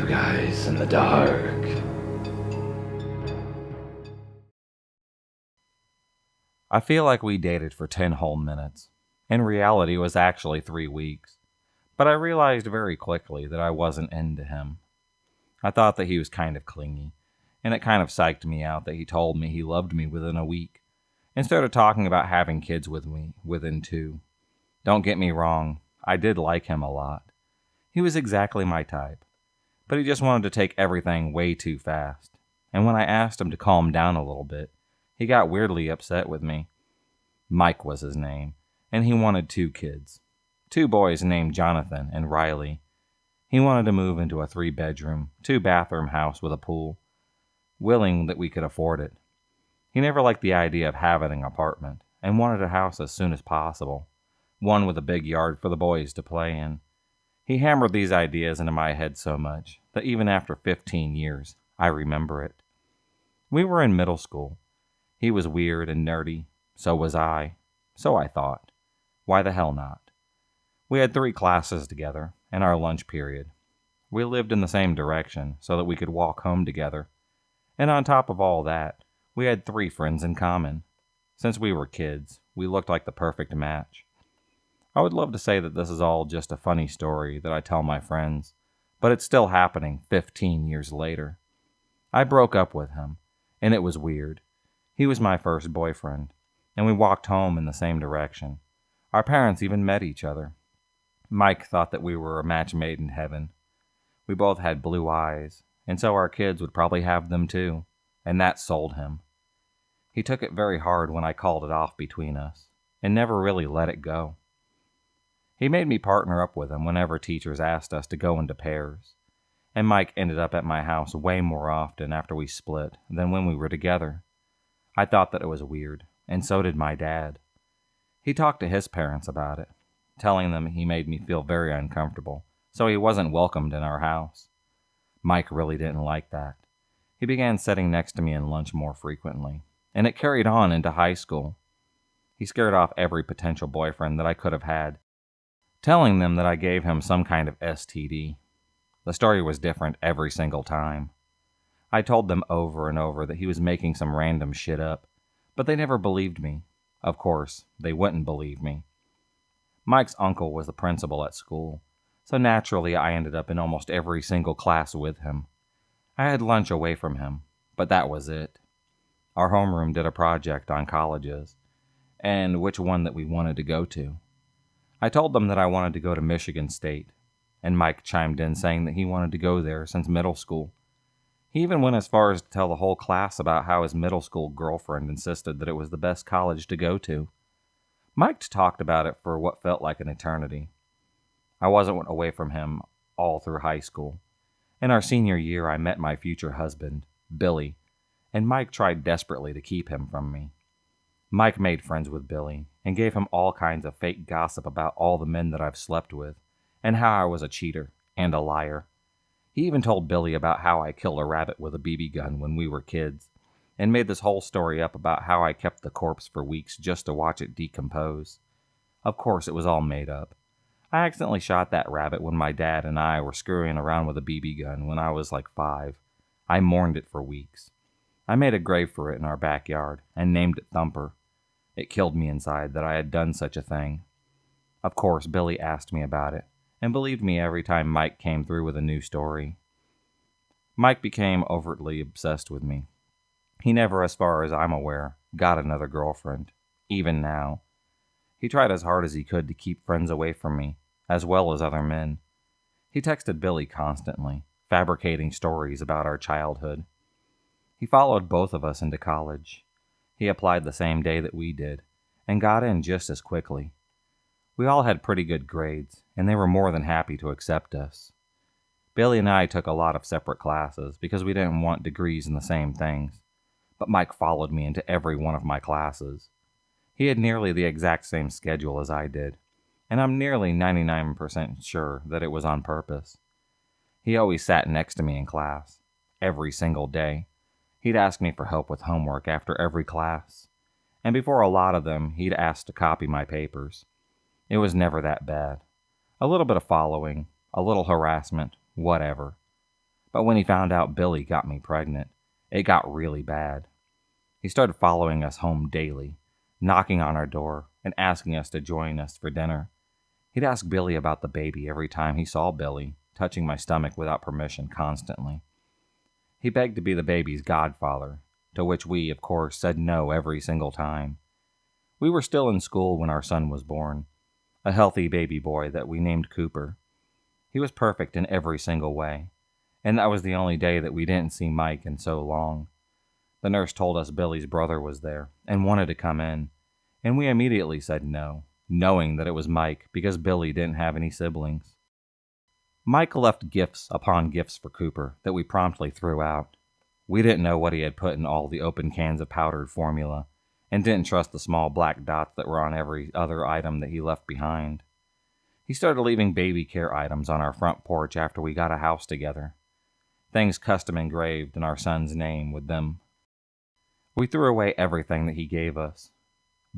Two guys in the dark. I feel like we dated for 10 whole minutes. In reality, it was actually 3 weeks. But I realized very quickly that I wasn't into him. I thought that he was kind of clingy, and it kind of psyched me out that he told me he loved me within a week, instead of talking about having kids with me within 2. Don't get me wrong, I did like him a lot. He was exactly my type, but he just wanted to take everything way too fast. And when I asked him to calm down a little bit, he got weirdly upset with me. Mike was his name, and he wanted 2 kids. 2 boys named Jonathan and Riley. He wanted to move into a 3-bedroom, 2-bathroom house with a pool, willing that we could afford it. He never liked the idea of having an apartment, and wanted a house as soon as possible, one with a big yard for the boys to play in. He hammered these ideas into my head so much that even after 15 years, I remember it. We were in middle school. He was weird and nerdy. So was I. So I thought. Why the hell not? We had 3 classes together, and our lunch period. We lived in the same direction so that we could walk home together. And on top of all that, we had 3 friends in common. Since we were kids, we looked like the perfect match. I would love to say that this is all just a funny story that I tell my friends, but it's still happening 15 years later. I broke up with him, and it was weird. He was my first boyfriend, and we walked home in the same direction. Our parents even met each other. Mike thought that we were a match made in heaven. We both had blue eyes, and so our kids would probably have them too, and that sold him. He took it very hard when I called it off between us, and never really let it go. He made me partner up with him whenever teachers asked us to go into pairs, and Mike ended up at my house way more often after we split than when we were together. I thought that it was weird, and so did my dad. He talked to his parents about it, telling them he made me feel very uncomfortable, so he wasn't welcomed in our house. Mike really didn't like that. He began sitting next to me in lunch more frequently, and it carried on into high school. He scared off every potential boyfriend that I could have had, telling them that I gave him some kind of STD. The story was different every single time. I told them over and over that he was making some random shit up, but they never believed me. Of course, they wouldn't believe me. Mike's uncle was the principal at school, so naturally I ended up in almost every single class with him. I had lunch away from him, but that was it. Our homeroom did a project on colleges, and which one that we wanted to go to. I told them that I wanted to go to Michigan State, and Mike chimed in saying that he wanted to go there since middle school. He even went as far as to tell the whole class about how his middle school girlfriend insisted that it was the best college to go to. Mike talked about it for what felt like an eternity. I wasn't away from him all through high school. In our senior year, I met my future husband, Billy, and Mike tried desperately to keep him from me. Mike made friends with Billy and gave him all kinds of fake gossip about all the men that I've slept with, and how I was a cheater and a liar. He even told Billy about how I killed a rabbit with a BB gun when we were kids, and made this whole story up about how I kept the corpse for weeks just to watch it decompose. Of course, it was all made up. I accidentally shot that rabbit when my dad and I were screwing around with a BB gun when I was like 5. I mourned it for weeks. I made a grave for it in our backyard and named it Thumper. It killed me inside that I had done such a thing. Of course, Billy asked me about it, and believed me every time Mike came through with a new story. Mike became overtly obsessed with me. He never, as far as I'm aware, got another girlfriend, even now. He tried as hard as he could to keep friends away from me, as well as other men. He texted Billy constantly, fabricating stories about our childhood. He followed both of us into college. He applied the same day that we did, and got in just as quickly. We all had pretty good grades, and they were more than happy to accept us. Billy and I took a lot of separate classes because we didn't want degrees in the same things, but Mike followed me into every one of my classes. He had nearly the exact same schedule as I did, and I'm nearly 99% sure that it was on purpose. He always sat next to me in class, every single day. He'd ask me for help with homework after every class, and before a lot of them, he'd ask to copy my papers. It was never that bad. A little bit of following, a little harassment, whatever. But when he found out Billy got me pregnant, it got really bad. He started following us home daily, knocking on our door and asking us to join us for dinner. He'd ask Billy about the baby every time he saw Billy, touching my stomach without permission constantly. He begged to be the baby's godfather, to which we, of course, said no every single time. We were still in school when our son was born, a healthy baby boy that we named Cooper. He was perfect in every single way, and that was the only day that we didn't see Mike in so long. The nurse told us Billy's brother was there and wanted to come in, and we immediately said no, knowing that it was Mike because Billy didn't have any siblings. Mike left gifts upon gifts for Cooper that we promptly threw out. We didn't know what he had put in all the open cans of powdered formula, and didn't trust the small black dots that were on every other item that he left behind. He started leaving baby care items on our front porch after we got a house together, things custom engraved in our son's name with them. We threw away everything that he gave us.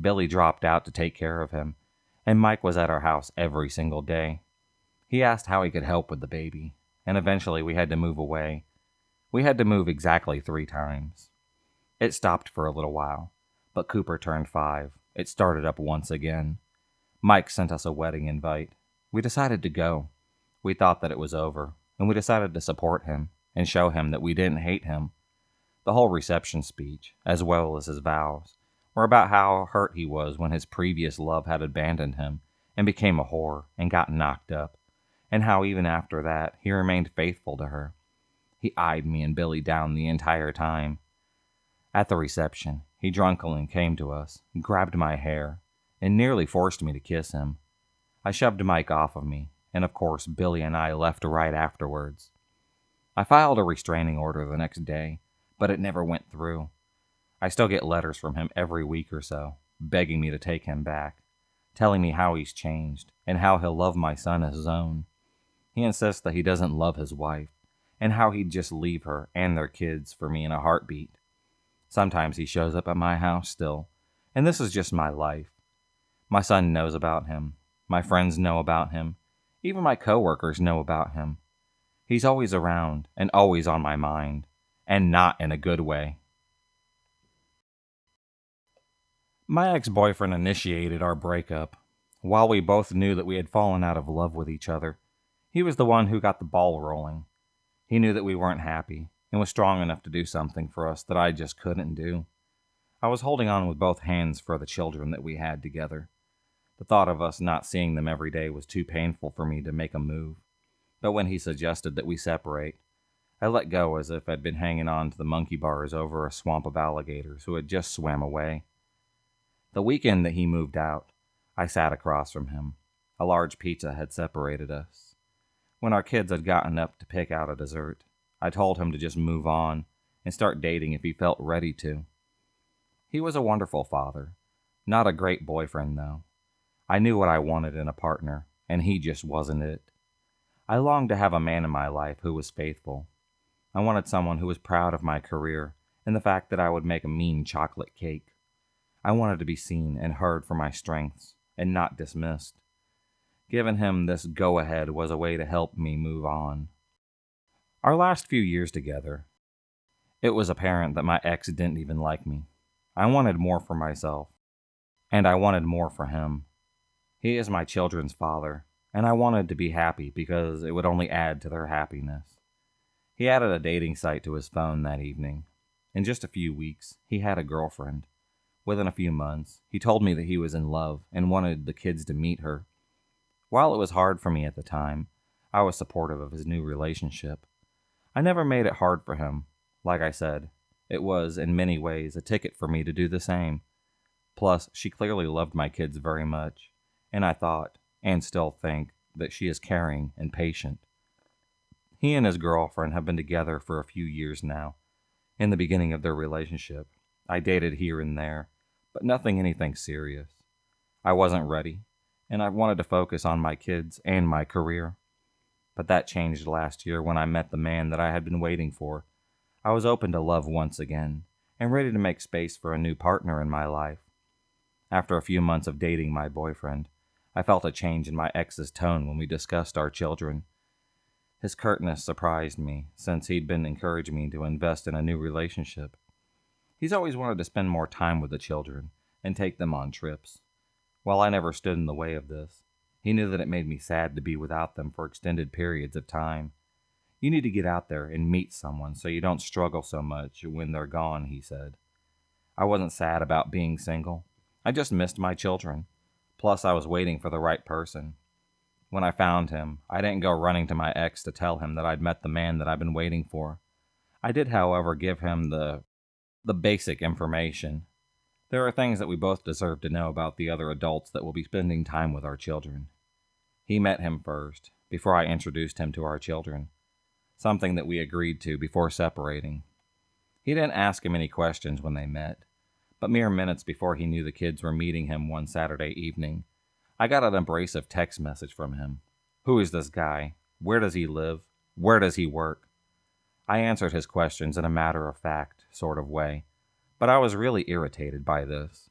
Billy dropped out to take care of him, and Mike was at our house every single day. He asked how he could help with the baby, and eventually we had to move away. We had to move exactly 3 times. It stopped for a little while, but Cooper turned 5. It started up once again. Mike sent us a wedding invite. We decided to go. We thought that it was over, and we decided to support him and show him that we didn't hate him. The whole reception speech, as well as his vows, were about how hurt he was when his previous love had abandoned him and became a whore and got knocked up, and how even after that he remained faithful to her. He eyed me and Billy down the entire time. At the reception, he drunkenly came to us, grabbed my hair, and nearly forced me to kiss him. I shoved Mike off of me, and of course Billy and I left right afterwards. I filed a restraining order the next day, but it never went through. I still get letters from him every week or so, begging me to take him back, telling me how he's changed, and how he'll love my son as his own. He insists that he doesn't love his wife, and how he'd just leave her and their kids for me in a heartbeat. Sometimes he shows up at my house still, and this is just my life. My son knows about him. My friends know about him. Even my coworkers know about him. He's always around and always on my mind, and not in a good way. My ex-boyfriend initiated our breakup. While we both knew that we had fallen out of love with each other, he was the one who got the ball rolling. He knew that we weren't happy, and was strong enough to do something for us that I just couldn't do. I was holding on with both hands for the children that we had together. The thought of us not seeing them every day was too painful for me to make a move. But when he suggested that we separate, I let go as if I'd been hanging on to the monkey bars over a swamp of alligators who had just swam away. The weekend that he moved out, I sat across from him. A large pizza had separated us. When our kids had gotten up to pick out a dessert, I told him to just move on and start dating if he felt ready to. He was a wonderful father, not a great boyfriend though. I knew what I wanted in a partner, and he just wasn't it. I longed to have a man in my life who was faithful. I wanted someone who was proud of my career and the fact that I would make a mean chocolate cake. I wanted to be seen and heard for my strengths and not dismissed. Giving him this go-ahead was a way to help me move on. Our last few years together, it was apparent that my ex didn't even like me. I wanted more for myself, and I wanted more for him. He is my children's father, and I wanted to be happy because it would only add to their happiness. He added a dating site to his phone that evening. In just a few weeks, he had a girlfriend. Within a few months, he told me that he was in love and wanted the kids to meet her. While it was hard for me at the time, I was supportive of his new relationship. I never made it hard for him. Like I said, it was, in many ways, a ticket for me to do the same. Plus, she clearly loved my kids very much, and I thought, and still think, that she is caring and patient. He and his girlfriend have been together for a few years now. In the beginning of their relationship, I dated here and there, but anything serious. I wasn't ready, and I wanted to focus on my kids and my career. But that changed last year when I met the man that I had been waiting for. I was open to love once again, and ready to make space for a new partner in my life. After a few months of dating my boyfriend, I felt a change in my ex's tone when we discussed our children. His curtness surprised me, since he'd been encouraging me to invest in a new relationship. He's always wanted to spend more time with the children and take them on trips. While I never stood in the way of this, he knew that it made me sad to be without them for extended periods of time. You need to get out there and meet someone so you don't struggle so much when they're gone, he said. I wasn't sad about being single. I just missed my children. Plus, I was waiting for the right person. When I found him, I didn't go running to my ex to tell him that I'd met the man that I've been waiting for. I did, however, give him the basic information. There are things that we both deserve to know about the other adults that will be spending time with our children. He met him first, before I introduced him to our children, something that we agreed to before separating. He didn't ask him any questions when they met, but mere minutes before he knew the kids were meeting him one Saturday evening, I got an abrasive text message from him. Who is this guy? Where does he live? Where does he work? I answered his questions in a matter-of-fact sort of way, but I was really irritated by this.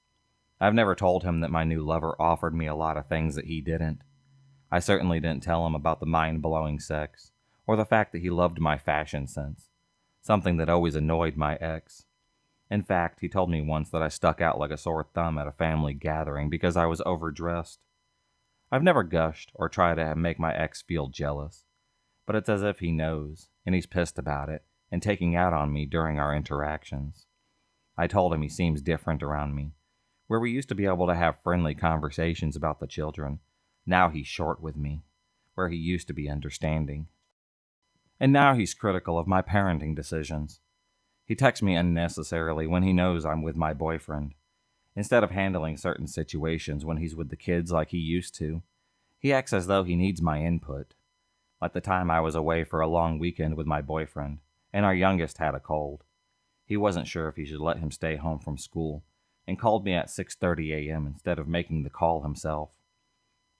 I've never told him that my new lover offered me a lot of things that he didn't. I certainly didn't tell him about the mind-blowing sex, or the fact that he loved my fashion sense, something that always annoyed my ex. In fact, he told me once that I stuck out like a sore thumb at a family gathering because I was overdressed. I've never gushed or tried to make my ex feel jealous, but it's as if he knows, and he's pissed about it, and taking out on me during our interactions. I told him he seems different around me. Where we used to be able to have friendly conversations about the children, now he's short with me. Where he used to be understanding. And now he's critical of my parenting decisions. He texts me unnecessarily when he knows I'm with my boyfriend. Instead of handling certain situations when he's with the kids like he used to, he acts as though he needs my input. Like the time I was away for a long weekend with my boyfriend, and our youngest had a cold. He wasn't sure if he should let him stay home from school, and called me at 6:30 a.m. instead of making the call himself.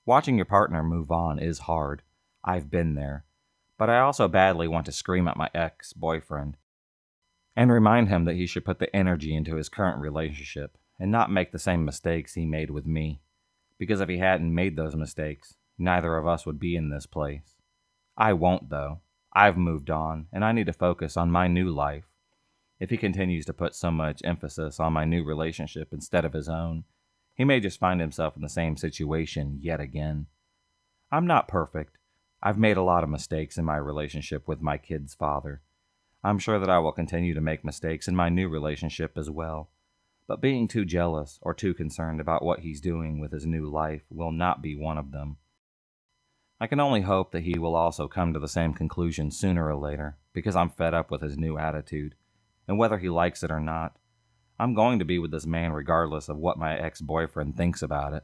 Watching your partner move on is hard. I've been there. But I also badly want to scream at my ex-boyfriend and remind him that he should put the energy into his current relationship and not make the same mistakes he made with me. Because if he hadn't made those mistakes, neither of us would be in this place. I won't, though. I've moved on, and I need to focus on my new life. If he continues to put so much emphasis on my new relationship instead of his own, he may just find himself in the same situation yet again. I'm not perfect. I've made a lot of mistakes in my relationship with my kid's father. I'm sure that I will continue to make mistakes in my new relationship as well. But being too jealous or too concerned about what he's doing with his new life will not be one of them. I can only hope that he will also come to the same conclusion sooner or later, because I'm fed up with his new attitude, and whether he likes it or not, I'm going to be with this man regardless of what my ex-boyfriend thinks about it.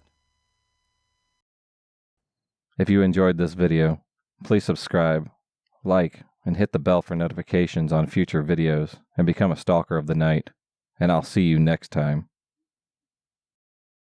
If you enjoyed this video, please subscribe, like, and hit the bell for notifications on future videos, and become a stalker of the night. And I'll see you next time.